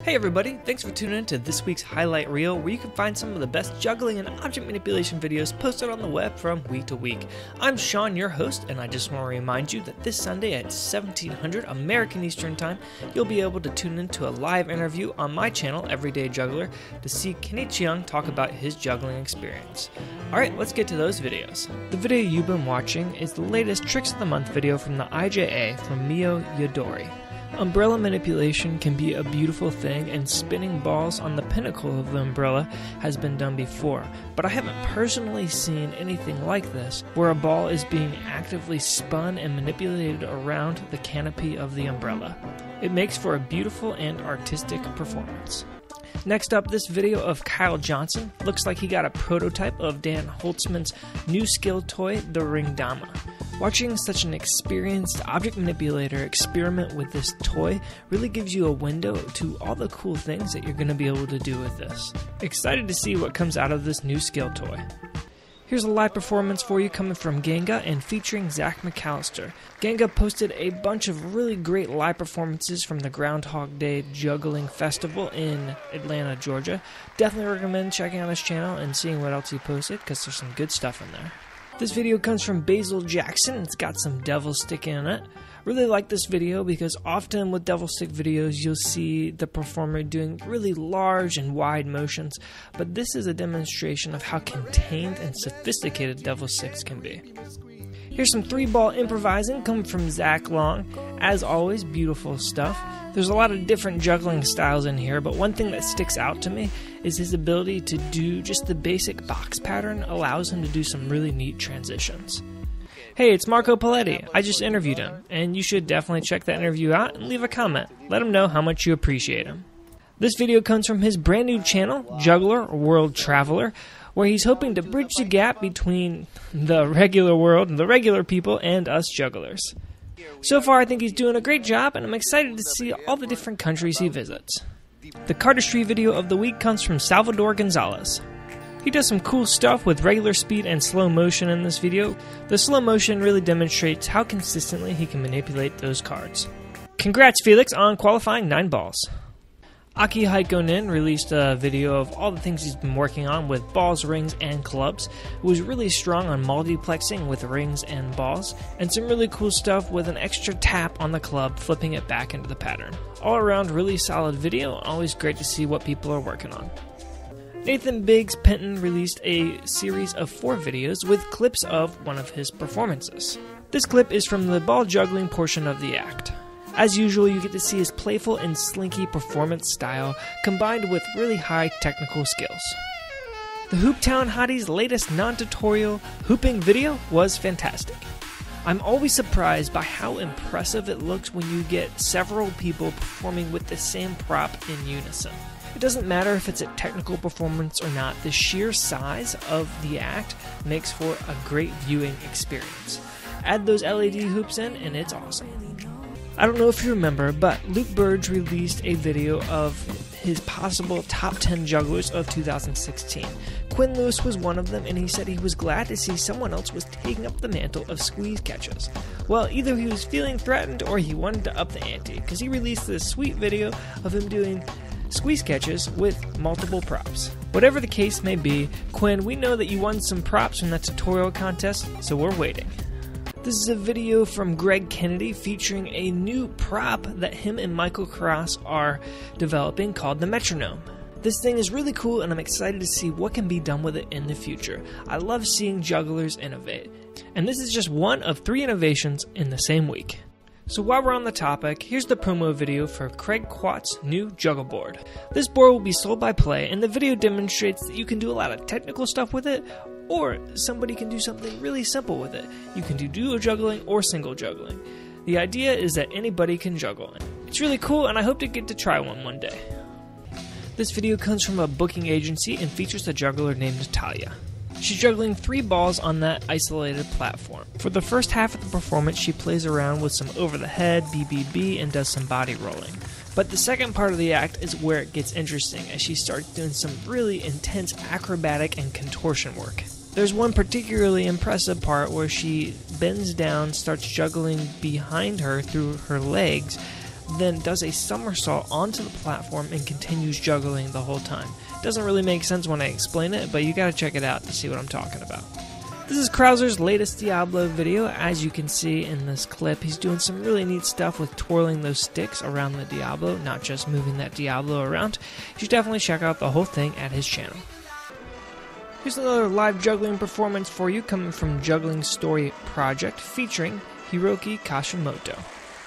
Hey everybody, thanks for tuning in to this week's highlight reel where you can find some of the best juggling and object manipulation videos posted on the web from week to week. I'm Sean, your host, and I just want to remind you that this Sunday at 1700 American Eastern Time, you'll be able to tune into a live interview on my channel, Everyday Juggler, to see Kenny Chiang talk about his juggling experience. Alright, let's get to those videos. The video you've been watching is the latest Tricks of the Month video from the IJA from Mio Yodori. Umbrella manipulation can be a beautiful thing, and spinning balls on the pinnacle of the umbrella has been done before, but I haven't personally seen anything like this, where a ball is being actively spun and manipulated around the canopy of the umbrella. It makes for a beautiful and artistic performance. Next up, this video of Kyle Johnson. Looks like he got a prototype of Dan Holtzman's new skill toy, the Ring Dama. Watching such an experienced object manipulator experiment with this toy really gives you a window to all the cool things that you're going to be able to do with this. Excited to see what comes out of this new skill toy. Here's a live performance for you coming from Genga and featuring Zach McAllister. Genga posted a bunch of really great live performances from the Groundhog Day Juggling Festival in Atlanta, Georgia. Definitely recommend checking out his channel and seeing what else he posted because there's some good stuff in there. This video comes from Basil Jackson. It's got some devil stick in it. Really like this video because often with devil stick videos you'll see the performer doing really large and wide motions, but this is a demonstration of how contained and sophisticated devil sticks can be. Here's some 3-ball improvising coming from Zach Long. As always, beautiful stuff. There's a lot of different juggling styles in here, but one thing that sticks out to me is his ability to do just the basic box pattern allows him to do some really neat transitions. Hey, it's Marco Paletti. I just interviewed him, and you should definitely check that interview out and leave a comment. Let him know how much you appreciate him. This video comes from his brand new channel, Juggler World Traveler, where he's hoping to bridge the gap between the regular world, the regular people, and us jugglers. So far, I think he's doing a great job, and I'm excited to see all the different countries he visits. The cardistry video of the week comes from Salvador Gonzalez. He does some cool stuff with regular speed and slow motion in this video. The slow motion really demonstrates how consistently he can manipulate those cards. Congrats, Felix, on qualifying 9 balls. Aki Haikonen released a video of all the things he's been working on with balls, rings, and clubs. It was really strong on multiplexing with rings and balls, and some really cool stuff with an extra tap on the club, flipping it back into the pattern. All around, really solid video, always great to see what people are working on. Nathan Biggs Penton released a series of 4 videos with clips of one of his performances. This clip is from the ball juggling portion of the act. As usual, you get to see his playful and slinky performance style combined with really high technical skills. The Hooptown Hottie's latest non-tutorial hooping video was fantastic. I'm always surprised by how impressive it looks when you get several people performing with the same prop in unison. It doesn't matter if it's a technical performance or not, the sheer size of the act makes for a great viewing experience. Add those LED hoops in and it's awesome. I don't know if you remember, but Luke Burge released a video of his possible top 10 jugglers of 2016. Quinn Lewis was one of them, and he said he was glad to see someone else was taking up the mantle of squeeze catches. Well, either he was feeling threatened or he wanted to up the ante, because he released this sweet video of him doing squeeze catches with multiple props. Whatever the case may be, Quinn, we know that you won some props from that tutorial contest, so we're waiting. This is a video from Greg Kennedy featuring a new prop that him and Michael Cross are developing called the Metronome. This thing is really cool and I'm excited to see what can be done with it in the future. I love seeing jugglers innovate. And this is just one of 3 innovations in the same week. So while we're on the topic, here's the promo video for Craig Quatt's new juggle board. This board will be sold by Play, and the video demonstrates that you can do a lot of technical stuff with it, or somebody can do something really simple with it. You can do duo juggling or single juggling. The idea is that anybody can juggle. It's really cool, and I hope to get to try one day. This video comes from a booking agency and features a juggler named Natalie. She's juggling 3 balls on that isolated platform. For the first half of the performance, she plays around with some over-the-head, BBB, and does some body rolling. But the second part of the act is where it gets interesting, as she starts doing some really intense acrobatic and contortion work. There's one particularly impressive part where she bends down, starts juggling behind her through her legs, then does a somersault onto the platform and continues juggling the whole time. Doesn't really make sense when I explain it, but you gotta check it out to see what I'm talking about. This is Krauser's latest Diablo video. As you can see in this clip, he's doing some really neat stuff with twirling those sticks around the Diablo, not just moving that Diablo around. You should definitely check out the whole thing at his channel. Here's another live juggling performance for you coming from Juggling Story Project featuring Hiroki Kashimoto.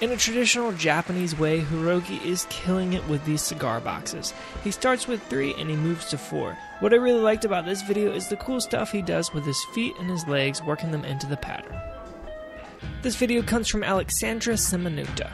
In a traditional Japanese way, Hiroki is killing it with these cigar boxes. He starts with 3 and he moves to 4. What I really liked about this video is the cool stuff he does with his feet and his legs, working them into the pattern. This video comes from Alexandra Simanupta.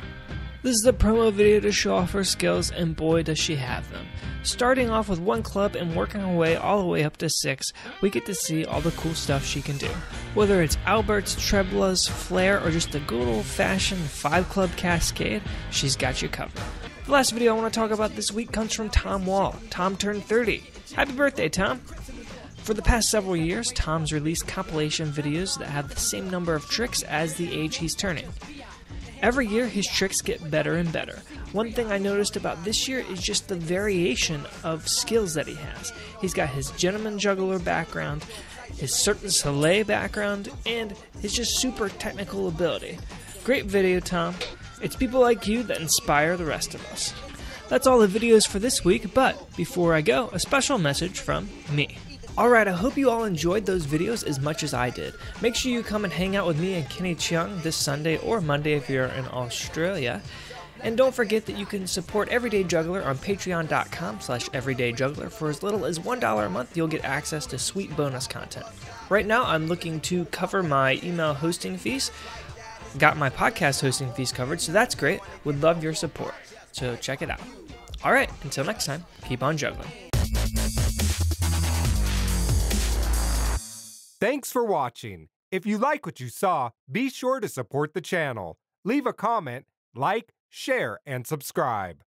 This is a promo video to show off her skills, and boy does she have them. Starting off with 1 club and working her way all the way up to 6, we get to see all the cool stuff she can do. Whether it's Albert's, Trebla's, Flair, or just a good old-fashioned 5-club cascade, she's got you covered. The last video I want to talk about this week comes from Tom Wall. Tom turned 30. Happy birthday, Tom! For the past several years, Tom's released compilation videos that have the same number of tricks as the age he's turning. Every year, his tricks get better and better. One thing I noticed about this year is just the variation of skills that he has. He's got his gentleman juggler background, his certain Soleil background, and his just super technical ability. Great video, Tom. It's people like you that inspire the rest of us. That's all the videos for this week, but before I go, a special message from me. Alright, I hope you all enjoyed those videos as much as I did. Make sure you come and hang out with me and Kenny Cheung this Sunday or Monday if you're in Australia. And don't forget that you can support Everyday Juggler on patreon.com/everydayjuggler. For as little as $1 a month, you'll get access to sweet bonus content. Right now, I'm looking to cover my email hosting fees. Got my podcast hosting fees covered, so that's great. Would love your support. So check it out. Alright, until next time, keep on juggling. Thanks for watching. If you like what you saw, be sure to support the channel. Leave a comment, like, share, and subscribe.